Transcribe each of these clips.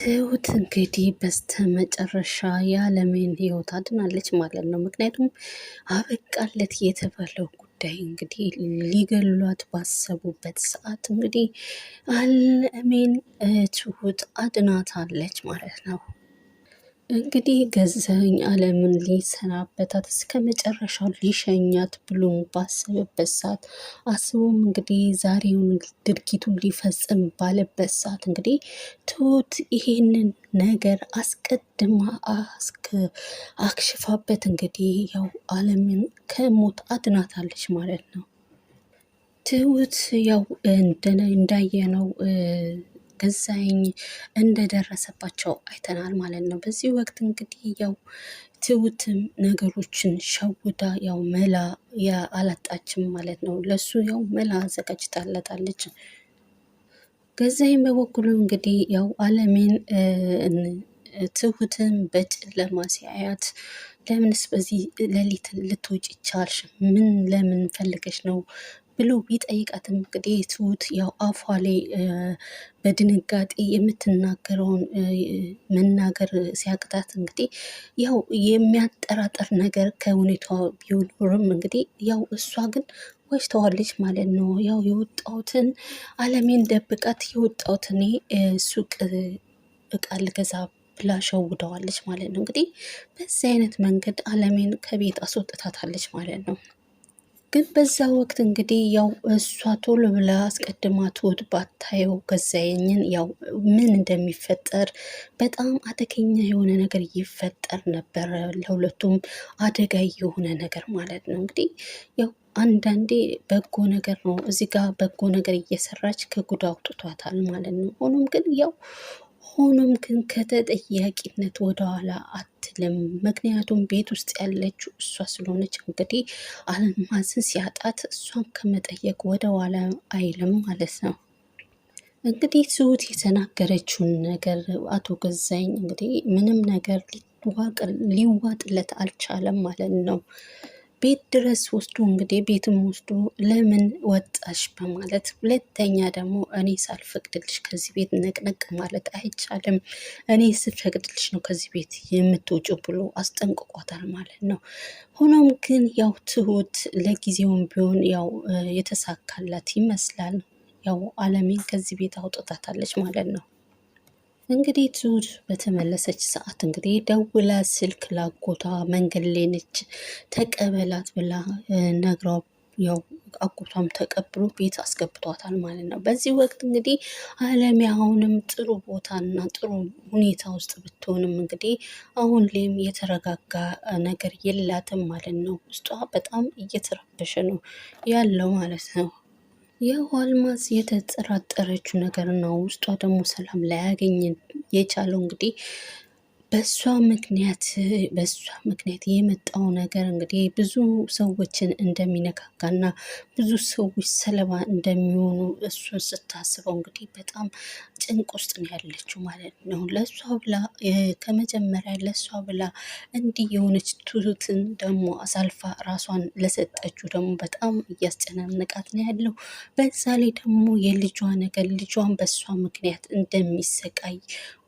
ትሁት እንግዲህ በስተመጨረሻ የዓለምን ህይወት አድናለች ማለት ነው። ምክንያቱም አበቃለት የተባለው ጉዳይ እንግዲህ ሊገሏት ባሰቡበት ሰዓት እንግዲህ ዓለምን ትሁት አድናታለች ማለት ነው። እንግዲህ ገዛኸኝ ዓለምን ሊሰናበታት እስከ መጨረሻው ሊሸኛት ብሎ ባሰበበት ሰዓት አስቦም እንግዲህ ዛሬውን ድርጊቱን ሊፈጽም ባለበት ሰዓት እንግዲህ ትሁት ይሄንን ነገር አስቀድማ አክሽፋበት እንግዲህ ያው ዓለምን ከሞት አድናታለች ማለት ነው። ትሁት ያው እንዳየነው ገዛኸኝ እንደደረሰባቸው አይተናል ማለት ነው። በዚህ ወቅት እንግዲህ ያው ትሁትም ነገሮችን ሸውዳ ያው መላ አላጣችም ማለት ነው። ለሱ ያው መላ አዘጋጅታለታለች። ገዛኸኝ በበኩሉ እንግዲህ ያው ዓለምን ትሁትን በጨለማ ሲያያት ለምንስ በዚህ ሌሊት ልትወጪ ቻልሽ? ለምን ፈልገሽ ነው ብሎ ቢጠይቃትም እንግዲህ ትሁት ያው አፏ ላይ በድንጋጤ የምትናገረውን መናገር ሲያቅታት እንግዲህ ያው የሚያጠራጥር ነገር ከሁኔታዋ ቢኖርም እንግዲህ ያው እሷ ግን ዋሽተዋለች ማለት ነው። ያው የወጣሁትን ዓለሜን ደብቃት የወጣሁት እኔ ሱቅ እቃ ልገዛ ብላ ሸውደዋለች ማለት ነው። እንግዲህ በዚህ አይነት መንገድ ዓለሜን ከቤት አስወጥታታለች ማለት ነው። ግን በዛ ወቅት እንግዲህ ያው እሷ ቶሎ ብላ አስቀድማ ትሁት ባታየው ገዛኸኝን ያው ምን እንደሚፈጠር በጣም አደገኛ የሆነ ነገር ይፈጠር ነበር። ለሁለቱም አደጋ የሆነ ነገር ማለት ነው። እንግዲህ ያው አንዳንዴ በጎ ነገር ነው እዚህ ጋር በጎ ነገር እየሰራች ከጉዳ አውጥቷታል ማለት ነው። ሆኖም ግን ከተጠያቂነት ወደኋላ አትልም። ምክንያቱም ቤት ውስጥ ያለችው እሷ ስለሆነች እንግዲህ አልማዝን ሲያጣት እሷን ከመጠየቅ ወደኋላ አይልም ማለት ነው። እንግዲህ ትሁት የተናገረችውን ነገር አቶ ገዛኸኝ እንግዲህ ምንም ነገር ሊዋጥለት አልቻለም ማለት ነው። ቤት ድረስ ወስዶ እንግዲህ ቤትም ወስዶ ለምን ወጣሽ በማለት ሁለተኛ ደግሞ እኔ ሳልፈቅድልሽ ከዚህ ቤት ነቅነቅ ማለት አይቻልም፣ እኔ ስፈቅድልሽ ነው ከዚህ ቤት የምትወጪው ብሎ አስጠንቅቋታል ማለት ነው። ሆኖም ግን ያው ትሁት ለጊዜውም ቢሆን ያው የተሳካላት ይመስላል። ያው ዓለሜን ከዚህ ቤት አውጥታታለች ማለት ነው። እንግዲህ ትሁት በተመለሰች ሰዓት እንግዲህ ደውላ ስልክ ላጎቷ መንገድ ላይ ነች ተቀበላት ብላ ነግራው ያው አጎቷም ተቀብሎ ቤት አስገብቷታል ማለት ነው። በዚህ ወቅት እንግዲህ ዓለሜ አሁንም ጥሩ ቦታና ጥሩ ሁኔታ ውስጥ ብትሆንም እንግዲህ አሁን ላይም የተረጋጋ ነገር የላትም ማለት ነው። ውስጧ በጣም እየተረበሸ ነው ያለው ማለት ነው። የአልማዝ የተጠራጠረችው ነገር ነው። ውስጧ ደግሞ ሰላም ላያገኝ የቻለው እንግዲህ በሷ ምክንያት የመጣው ነገር እንግዲህ ብዙ ሰዎችን እንደሚነካካና ብዙ ሰዎች ሰለባ እንደሚሆኑ እሱን ስታስበው እንግዲህ በጣም ጭንቅ ውስጥ ነው ያለችው ማለት ነው። ለሷ ብላ ከመጀመሪያ ለሷ ብላ እንዲህ የሆነች ትሁትን ደግሞ አሳልፋ ራሷን ለሰጠችው ደግሞ በጣም እያስጨናነቃት ነው ያለው። በዛ ላይ ደግሞ የልጇ ነገር ልጇን በሷ ምክንያት እንደሚሰቃይ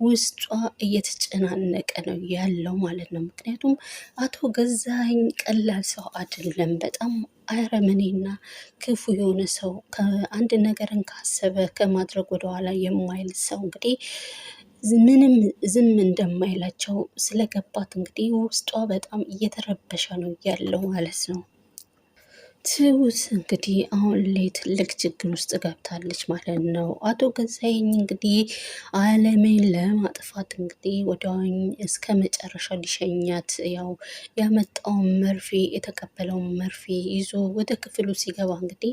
ውስጧ እየተጨናነቀ ነው ያለው ማለት ነው። ምክንያቱም አቶ ገዛኸኝ ቀላል ሰው አይደለም። በጣም አረመኔና ክፉ የሆነ ሰው ከአንድ ነገርን ካሰበ ከማድረግ ወደኋላ የማይል ሰው እንግዲህ ምንም ዝም እንደማይላቸው ስለገባት እንግዲህ ውስጧ በጣም እየተረበሸ ነው ያለው ማለት ነው። ትሁት እንግዲህ አሁን ላይ ትልቅ ችግር ውስጥ ገብታለች ማለት ነው። አቶ ገዛኸኝ እንግዲህ ዓለምን ለማጥፋት እንግዲህ ወዲያውኑ እስከ መጨረሻ ሊሸኛት ያው ያመጣውን መርፌ የተቀበለውን መርፌ ይዞ ወደ ክፍሉ ሲገባ እንግዲህ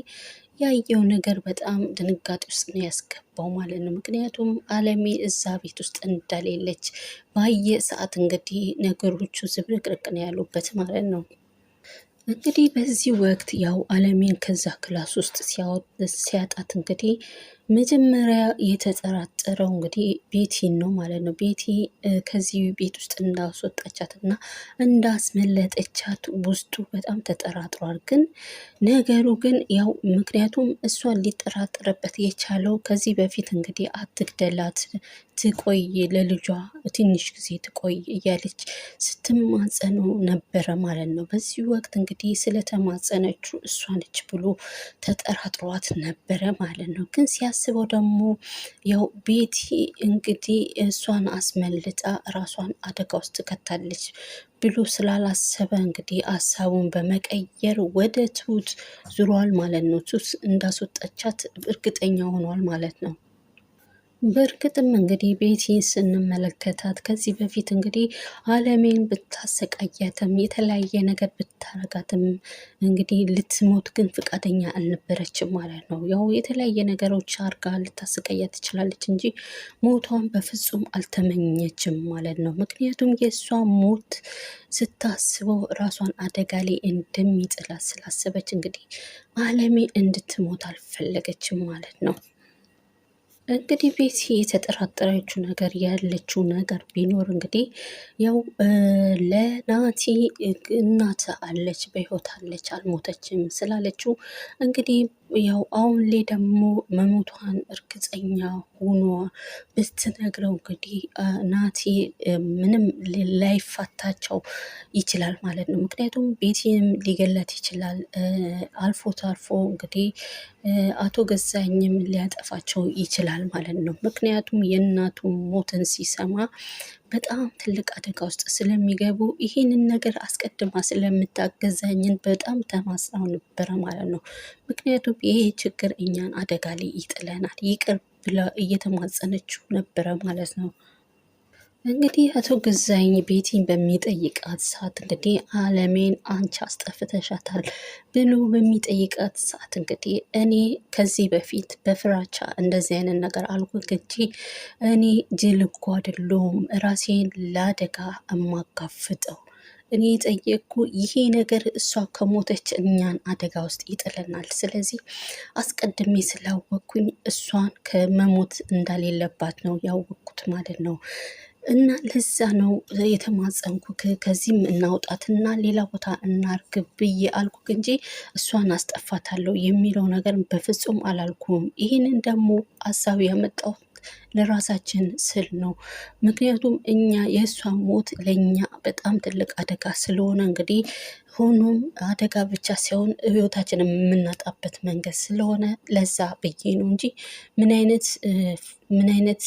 ያየው ነገር በጣም ድንጋጤ ውስጥ ነው ያስገባው ማለት ነው። ምክንያቱም ዓለሜ እዛ ቤት ውስጥ እንደሌለች ባየ ሰዓት እንግዲህ ነገሮቹ ዝብርቅርቅ ነው ያሉበት ማለት ነው። እንግዲህ በዚህ ወቅት ያው ዓለሜን ከዛ ክላስ ውስጥ ሲያጣት እንግዲህ መጀመሪያ የተጠራጠረው እንግዲህ ቤቲን ነው ማለት ነው። ቤቲ ከዚህ ቤት ውስጥ እንዳስወጣቻት እና እንዳስመለጠቻት ውስጡ በጣም ተጠራጥሯል። ግን ነገሩ ግን ያው ምክንያቱም እሷን ሊጠራጠርበት የቻለው ከዚህ በፊት እንግዲህ አትግደላት ትቆይ ለልጇ ትንሽ ጊዜ ትቆይ እያለች ስትማጸነው ነበረ ማለት ነው። በዚህ ወቅት እንግዲህ ስለተማጸነችው እሷ ነች ብሎ ተጠራጥሯት ነበረ ማለት ነው። ግን ሲያስበው ደግሞ ያው ቤቲ እንግዲህ እሷን አስመልጣ ራሷን አደጋ ውስጥ ትከታለች ብሎ ስላላሰበ እንግዲህ ሀሳቡን በመቀየር ወደ ትሁት ዙሯል ማለት ነው። ትሁት እንዳስወጣቻት እርግጠኛ ሆኗል ማለት ነው። በእርግጥም እንግዲህ ቤቲን ስንመለከታት ከዚህ በፊት እንግዲህ አለሜን ብታሰቃያትም የተለያየ ነገር ብታረጋትም እንግዲህ ልትሞት ግን ፈቃደኛ አልነበረችም ማለት ነው። ያው የተለያየ ነገሮች አርጋ ልታሰቃያት ትችላለች እንጂ ሞቷን በፍጹም አልተመኘችም ማለት ነው። ምክንያቱም የእሷ ሞት ስታስበው ራሷን አደጋ ላይ እንደሚጥላት ስላሰበች እንግዲህ አለሜ እንድትሞት አልፈለገችም ማለት ነው። እንግዲህ ቤቲ የተጠራጠረችው ነገር ያለችው ነገር ቢኖር እንግዲህ ያው ለናቲ እናት አለች በህይወት አለች አልሞተችም ስላለችው እንግዲህ ያው አሁን ላይ ደግሞ መሞቷን እርግጠኛ ሆኖ ብትነግረው እንግዲህ ናቲ ምንም ላይፋታቸው ይችላል ማለት ነው። ምክንያቱም ቤቲንም ሊገላት ይችላል። አልፎ ተርፎ እንግዲህ አቶ ገዛኝም ሊያጠፋቸው ይችላል ማለት ነው። ምክንያቱም የእናቱ ሞትን ሲሰማ በጣም ትልቅ አደጋ ውስጥ ስለሚገቡ ይህንን ነገር አስቀድማ ስለምታገዛኝን በጣም ተማጽናው ነበረ ማለት ነው። ምክንያቱም ይሄ ችግር እኛን አደጋ ላይ ይጥለናል ይቅር ብላ እየተማጸነችው ነበረ ማለት ነው። እንግዲህ አቶ ገዛኝ ቤቲን በሚጠይቃት ሰዓት እንግዲህ አለሜን አንቺ አስጠፍተሻታል ብሎ በሚጠይቃት ሰዓት እንግዲህ እኔ ከዚህ በፊት በፍራቻ እንደዚህ አይነት ነገር አልኩት እንጂ እኔ ጅል እኮ አይደለሁም ራሴን ለአደጋ እማጋፍጠው እኔ የጠየቅኩ ይሄ ነገር እሷ ከሞተች እኛን አደጋ ውስጥ ይጥለናል። ስለዚህ አስቀድሜ ስላወቅኩኝ እሷን ከመሞት እንዳሌለባት ነው ያወቅኩት ማለት ነው። እና ለዛ ነው የተማጸንኩ ከዚህም እናውጣትና ሌላ ቦታ እናርግ ብዬ አልኩክ እንጂ እሷን አስጠፋታለሁ የሚለው ነገር በፍጹም አላልኩም። ይህንን ደግሞ ሀሳብ ያመጣው ለራሳችን ስል ነው። ምክንያቱም እኛ የእሷ ሞት ለእኛ በጣም ትልቅ አደጋ ስለሆነ እንግዲህ ሆኖም አደጋ ብቻ ሳይሆን ህይወታችን የምናጣበት መንገድ ስለሆነ ለዛ ብዬ ነው እንጂ ምን አይነት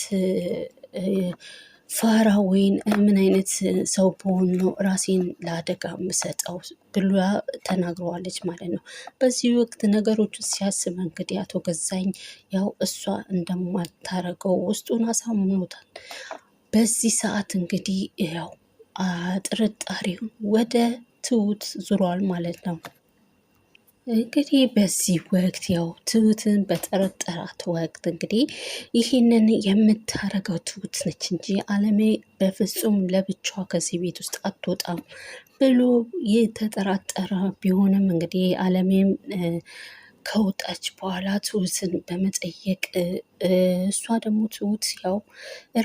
ፋራ ወይን ምን አይነት ሰው በሆን ነው ራሴን ለአደጋ የምሰጠው ብላ ተናግረዋለች ማለት ነው። በዚህ ወቅት ነገሮችን ሲያስብ እንግዲህ አቶ ገዛኝ ያው እሷ እንደማታረገው ውስጡን አሳምኖታል። በዚህ ሰዓት እንግዲህ ያው ጥርጣሬውን ወደ ትሁት ዙሯል ማለት ነው። እንግዲህ በዚህ ወቅት ያው ትሁትን በጠረጠራት ወቅት እንግዲህ ይህንን የምታረገው ትሁት ነች እንጂ አለሜ በፍጹም ለብቻዋ ከዚህ ቤት ውስጥ አትወጣም ብሎ የተጠራጠረ ቢሆንም እንግዲህ አለሜም ከወጣች በኋላ ትሁትን በመጠየቅ እሷ ደግሞ ትሁት ያው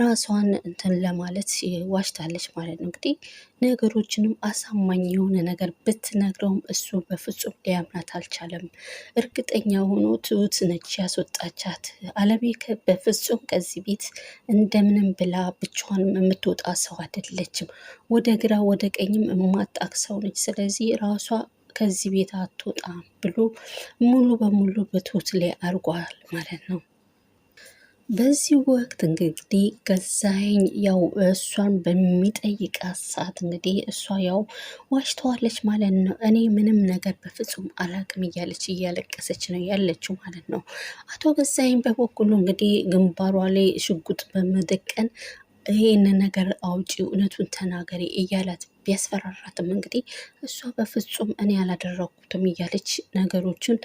ራሷን እንትን ለማለት ዋሽታለች ማለት ነው። እንግዲህ ነገሮችንም አሳማኝ የሆነ ነገር ብትነግረውም እሱ በፍጹም ሊያምናት አልቻለም። እርግጠኛ ሆኖ ትሁት ነች ያስወጣቻት። አለሜ በፍጹም ከዚህ ቤት እንደምንም ብላ ብቻዋን የምትወጣ ሰው አይደለችም። ወደ ግራ ወደ ቀኝም የማጣቅ ሰው ነች። ስለዚህ ራሷ ከዚህ ቤት አትወጣም ብሎ ሙሉ በሙሉ በትሁት ላይ አድርጓል ማለት ነው። በዚህ ወቅት እንግዲህ ገዛኸኝ ያው እሷን በሚጠይቃት ሰዓት እንግዲህ እሷ ያው ዋሽተዋለች ማለት ነው። እኔ ምንም ነገር በፍጹም አላቅም እያለች እያለቀሰች ነው ያለችው ማለት ነው። አቶ ገዛኸኝ በበኩሉ እንግዲህ ግንባሯ ላይ ሽጉጥ በመደቀን ይህን ነገር አውጪ እውነቱን ተናገሪ እያላት ቢያስፈራራትም እንግዲህ እሷ በፍጹም እኔ ያላደረኩትም እያለች ነገሮችን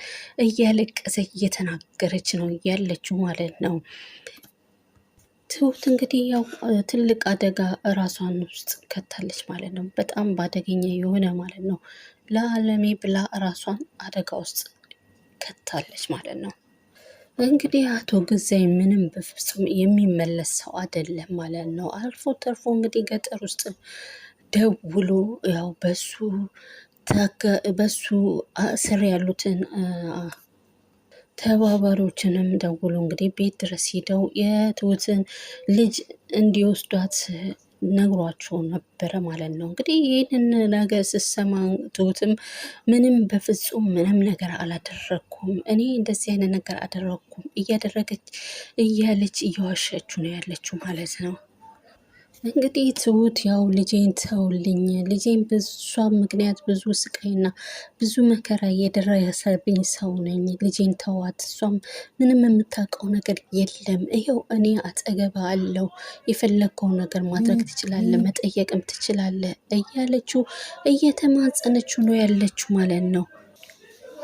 እያለቀሰ እየተናገረች ነው ያለችው ማለት ነው። ትሁት እንግዲህ ያው ትልቅ አደጋ ራሷን ውስጥ ከታለች ማለት ነው። በጣም በአደገኛ የሆነ ማለት ነው። ለአለሜ ብላ ራሷን አደጋ ውስጥ ከታለች ማለት ነው። እንግዲህ አቶ ገዛኝ ምንም በፍጹም የሚመለስ ሰው አይደለም ማለት ነው። አልፎ ተርፎ እንግዲህ ገጠር ውስጥ ደውሎ ያው በሱ ስር ያሉትን ተባባሪዎችንም ደውሎ እንግዲህ ቤት ድረስ ሄደው የትሁትን ልጅ እንዲወስዷት ነግሯቸው ነበረ ማለት ነው። እንግዲህ ይህንን ነገር ስሰማ ትሁትም ምንም በፍጹም ምንም ነገር አላደረግኩም፣ እኔ እንደዚህ አይነት ነገር አደረግኩም እያደረገች እያለች እየዋሸችው ነው ያለችው ማለት ነው። እንግዲህ ትሁት ያው ልጄን ተውልኝ፣ ልጄን በሷ ምክንያት ብዙ ስቃይና ብዙ መከራ እየደረሰብኝ ሰው ነኝ፣ ልጄን ተዋት፣ እሷም ምንም የምታውቀው ነገር የለም፣ ይኸው እኔ አጠገባ አለው፣ የፈለግከውን ነገር ማድረግ ትችላለህ፣ መጠየቅም ትችላለህ እያለችው እየተማጸነችው ነው ያለችው ማለት ነው።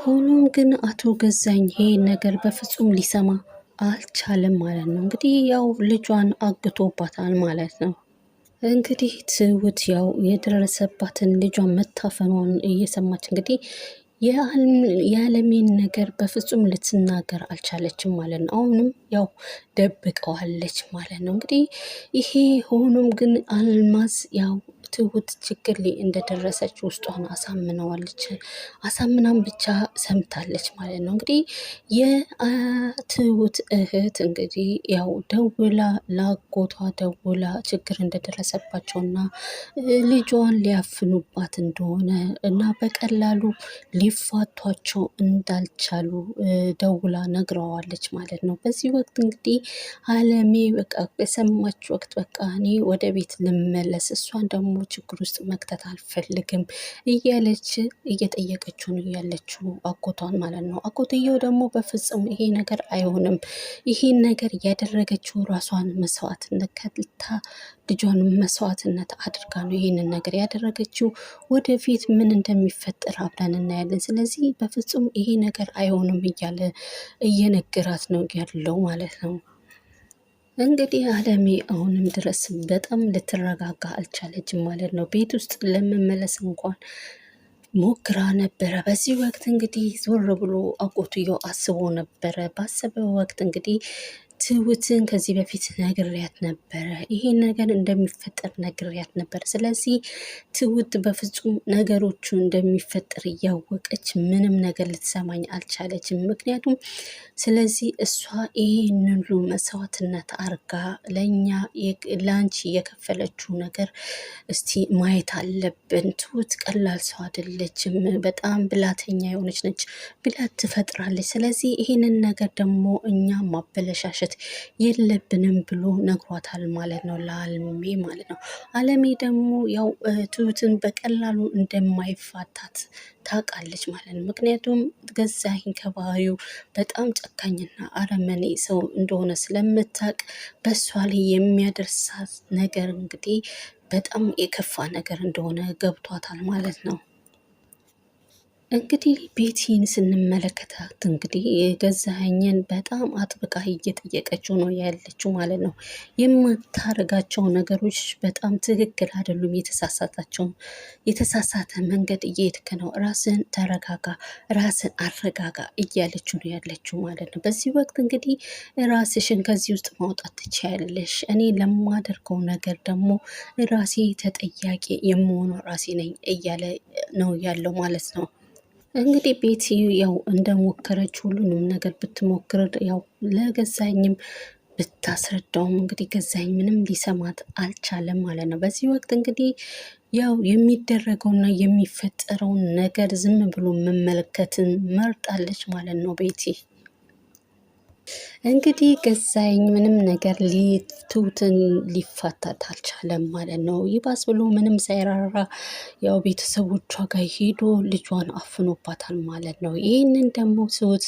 ሆኖም ግን አቶ ገዛኝ ይሄ ነገር በፍጹም ሊሰማ አልቻለም ማለት ነው። እንግዲህ ያው ልጇን አግቶባታል ማለት ነው። እንግዲህ ትሁት ያው የደረሰባትን ልጇን መታፈኗን እየሰማች እንግዲህ የአለሜን ነገር በፍጹም ልትናገር አልቻለችም ማለት ነው። አሁንም ያው ደብቀዋለች ማለት ነው። እንግዲህ ይሄ ሆኖም ግን አልማዝ ያው ትሁት ችግር ላይ እንደደረሰች ውስጧን አሳምነዋለች። አሳምናም ብቻ ሰምታለች ማለት ነው። እንግዲህ የትሁት እህት እንግዲህ ያው ደውላ ላጎቷ ደውላ ችግር እንደደረሰባቸውና ልጇን ሊያፍኑባት እንደሆነ እና በቀላሉ ሊፋቷቸው እንዳልቻሉ ደውላ ነግረዋለች ማለት ነው። በዚህ ወቅት እንግዲህ አለሜ በቃ በሰማች ወቅት በቃ እኔ ወደ ቤት ልመለስ፣ እሷን ደግሞ ችግር ውስጥ መክተት አልፈልግም እያለች እየጠየቀችው ነው ያለችው አጎቷን ማለት ነው። አጎትየው ደግሞ በፍጹም ይሄ ነገር አይሆንም፣ ይሄን ነገር ያደረገችው ራሷን መስዋዕትነት ከልታ ልጇን መስዋዕትነት አድርጋ ነው ይሄንን ነገር ያደረገችው። ወደፊት ምን እንደሚፈጠር አብረን እናያለን። ስለዚህ በፍጹም ይሄ ነገር አይሆንም እያለ እየነገራት ነው ያለው ማለት ነው። እንግዲህ አለሜ አሁንም ድረስ በጣም ልትረጋጋ አልቻለችም ማለት ነው። ቤት ውስጥ ለመመለስ እንኳን ሞክራ ነበረ። በዚህ ወቅት እንግዲህ ዞር ብሎ አጎትየው አስቦ ነበረ። ባሰበው ወቅት እንግዲህ ትሁትን ከዚህ በፊት ነግሬያት ነበረ፣ ይሄን ነገር እንደሚፈጠር ነግሬያት ነበር። ስለዚህ ትሁት በፍጹም ነገሮቹ እንደሚፈጠር እያወቀች ምንም ነገር ልትሰማኝ አልቻለችም። ምክንያቱም ስለዚህ እሷ ይህን ሁሉ መስዋዕትነት አርጋ ለአንቺ የከፈለችው ነገር እስቲ ማየት አለብን። ትሁት ቀላል ሰው አይደለችም፣ በጣም ብላተኛ የሆነች ነች፣ ብላት ትፈጥራለች። ስለዚህ ይህንን ነገር ደግሞ እኛ ማበለሻሸት የለብንም ብሎ ነግሯታል ማለት ነው፣ ለአለሜ ማለት ነው። አለሜ ደግሞ ያው ትሁትን በቀላሉ እንደማይፋታት ታውቃለች ማለት ነው። ምክንያቱም ገዛኸኝ ከባህሪው በጣም ጨካኝና አረመኔ ሰው እንደሆነ ስለምታውቅ በእሷ ላይ የሚያደርሳት ነገር እንግዲህ በጣም የከፋ ነገር እንደሆነ ገብቷታል ማለት ነው። እንግዲህ ቤቲን ስንመለከታት እንግዲህ የገዛኸኝን በጣም አጥብቃ እየጠየቀችው ነው ያለችው ማለት ነው። የምታደርጋቸው ነገሮች በጣም ትክክል አይደሉም፣ የተሳሳተ መንገድ እየሄድክ ነው፣ ራስን ተረጋጋ፣ ራስን አረጋጋ እያለችው ነው ያለችው ማለት ነው። በዚህ ወቅት እንግዲህ ራስሽን ከዚህ ውስጥ ማውጣት ትችያለሽ፣ እኔ ለማደርገው ነገር ደግሞ ራሴ ተጠያቂ የምሆነው ራሴ ነኝ እያለ ነው ያለው ማለት ነው። እንግዲህ ቤቲ ያው እንደሞከረች ሁሉንም ነገር ብትሞክር ያው ለገዛኝም ብታስረዳውም እንግዲህ ገዛኝ ምንም ሊሰማት አልቻለም ማለት ነው። በዚህ ወቅት እንግዲህ ያው የሚደረገውና የሚፈጠረውን ነገር ዝም ብሎ መመልከትን መርጣለች ማለት ነው ቤቲ። እንግዲህ ገዛኝ ምንም ነገር ትሁትን ሊፋታት አልቻለም ማለት ነው። ይባስ ብሎ ምንም ሳይራራ ያው ቤተሰቦቿ ጋር ሄዶ ልጇን አፍኖባታል ማለት ነው። ይህንን ደግሞ ትሁት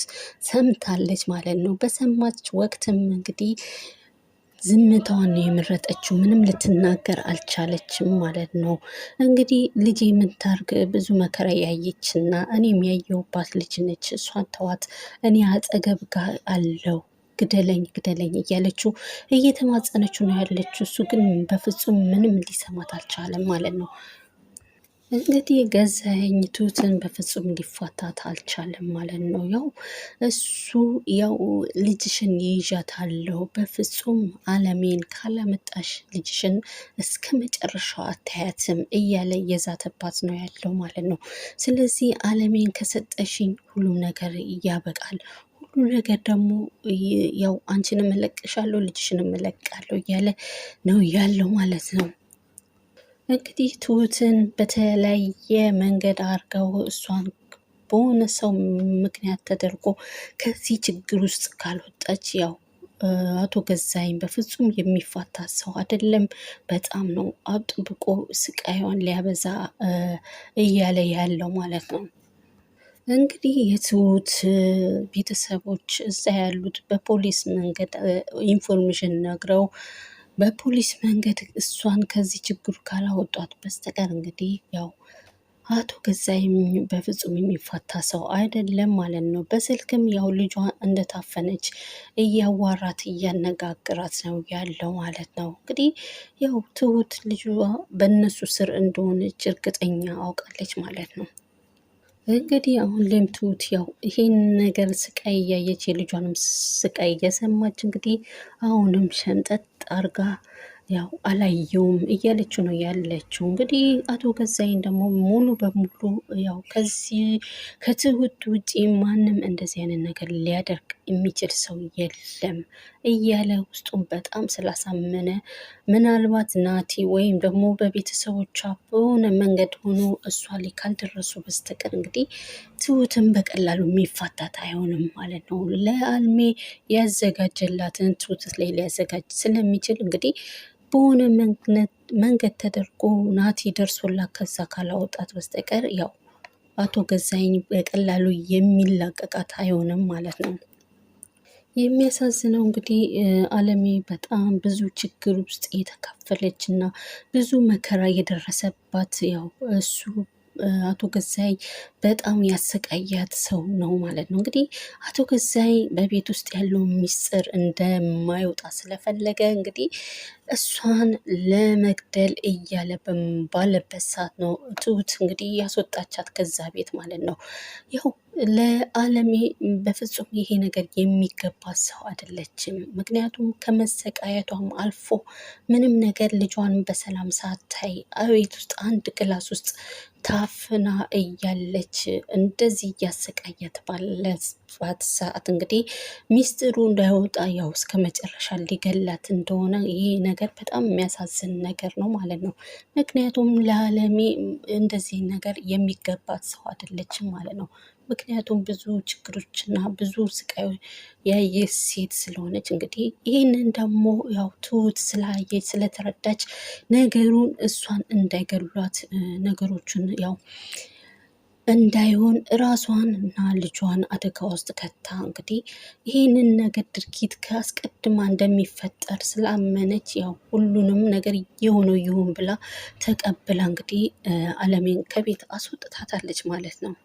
ሰምታለች ማለት ነው። በሰማች ወቅትም እንግዲህ ዝምታዋን ነው የመረጠችው። ምንም ልትናገር አልቻለችም ማለት ነው። እንግዲህ ልጅ የምታርግ ብዙ መከራ ያየችና እኔም ያየሁባት ልጅ ነች፣ እሷን ተዋት፣ እኔ አጠገብ ጋር አለው፣ ግደለኝ ግደለኝ እያለችው እየተማጸነችው ነው ያለችው። እሱ ግን በፍጹም ምንም ሊሰማት አልቻለም ማለት ነው። እንግዲህ ገዛኸኝ ትሁትን በፍጹም ሊፋታት አልቻለም ማለት ነው። ያው እሱ ያው ልጅሽን ይይዣታለሁ በፍጹም አለሜን ካላመጣሽ ልጅሽን እስከ መጨረሻው አታያትም እያለ እየዛተባት ነው ያለው ማለት ነው። ስለዚህ አለሜን ከሰጠሽኝ ሁሉም ነገር ያበቃል፣ ሁሉ ነገር ደግሞ ያው አንቺንም እለቅሻለሁ ልጅሽንም እለቃለሁ እያለ ነው ያለው ማለት ነው። እንግዲህ ትሁትን በተለያየ መንገድ አድርገው እሷን በሆነ ሰው ምክንያት ተደርጎ ከዚህ ችግር ውስጥ ካልወጣች ያው አቶ ገዛኸኝ በፍጹም የሚፋታ ሰው አይደለም። በጣም ነው አጥብቆ ስቃይዋን ሊያበዛ እያለ ያለው ማለት ነው። እንግዲህ የትሁት ቤተሰቦች እዛ ያሉት በፖሊስ መንገድ ኢንፎርሜሽን ነግረው በፖሊስ መንገድ እሷን ከዚህ ችግሩ ካላወጧት በስተቀር እንግዲህ ያው አቶ ገዛኸኝ በፍጹም የሚፋታ ሰው አይደለም ማለት ነው። በስልክም ያው ልጇ እንደታፈነች እያዋራት እያነጋግራት ነው ያለው ማለት ነው። እንግዲህ ያው ትሁት ልጇ በእነሱ ስር እንደሆነች እርግጠኛ አውቃለች ማለት ነው። እንግዲህ አሁን ላይም ትሁት ያው ይሄን ነገር ስቃይ እያየች የልጇንም ስቃይ እየሰማች እንግዲህ አሁንም ሸምጠጥ አርጋ ያው አላየውም እያለችው ነው ያለችው። እንግዲህ አቶ ገዛኸኝ ደግሞ ሙሉ በሙሉ ያው ከዚህ ከትሁት ውጪ ማንም እንደዚህ አይነት ነገር ሊያደርግ የሚችል ሰው የለም እያለ ውስጡን በጣም ስላሳመነ ምናልባት ናቲ ወይም ደግሞ በቤተሰቦቿ በሆነ መንገድ ሆኖ እሷ ላይ ካልደረሱ በስተቀር እንግዲህ ትሁትን በቀላሉ የሚፋታት አይሆንም ማለት ነው። ለአልሜ ያዘጋጀላትን ትሁት ላይ ሊያዘጋጅ ስለሚችል እንግዲህ በሆነ መንገድ ተደርጎ ናቲ ደርሶላት ከዛ ካላወጣት በስተቀር ያው አቶ ገዛኸኝ በቀላሉ የሚላቀቃት አይሆንም ማለት ነው። የሚያሳዝነው እንግዲህ አለሜ በጣም ብዙ ችግር ውስጥ የተካፈለች እና ብዙ መከራ የደረሰባት ያው እሱ አቶ ገዛኸኝ በጣም ያሰቃያት ሰው ነው ማለት ነው። እንግዲህ አቶ ገዛኸኝ በቤት ውስጥ ያለው ሚስጥር እንደማይወጣ ስለፈለገ እንግዲህ እሷን ለመግደል እያለ ባለበት ሰዓት ነው ትሁት እንግዲህ ያስወጣቻት ከዛ ቤት ማለት ነው። ያው ለአለሜ በፍጹም ይሄ ነገር የሚገባ ሰው አይደለችም። ምክንያቱም ከመሰቃየቷም አልፎ ምንም ነገር ልጇን በሰላም ሳታይ አቤት ውስጥ አንድ ክላስ ውስጥ ታፍና እያለች እንደዚህ እያሰቃያት ባለባት ሰዓት እንግዲህ ሚስጥሩ እንዳይወጣ ያው እስከ መጨረሻ ሊገላት እንደሆነ ይሄ ነገር በጣም የሚያሳዝን ነገር ነው ማለት ነው። ምክንያቱም ለአለሜ እንደዚህ ነገር የሚገባት ሰው አይደለችም ማለት ነው። ምክንያቱም ብዙ ችግሮችና ብዙ ስቃይ ያየች ሴት ስለሆነች እንግዲህ ይህንን ደግሞ ያው ትሁት ስላየች ስለተረዳች ነገሩን እሷን እንዳይገሏት ነገሮችን ያው እንዳይሆን ራሷን እና ልጇን አደጋ ውስጥ ከታ እንግዲህ ይህንን ነገር ድርጊት ከአስቀድማ እንደሚፈጠር ስላመነች ያው ሁሉንም ነገር የሆነው ይሁን ብላ ተቀብላ እንግዲህ አለሜን ከቤት አስወጥታታለች ማለት ነው።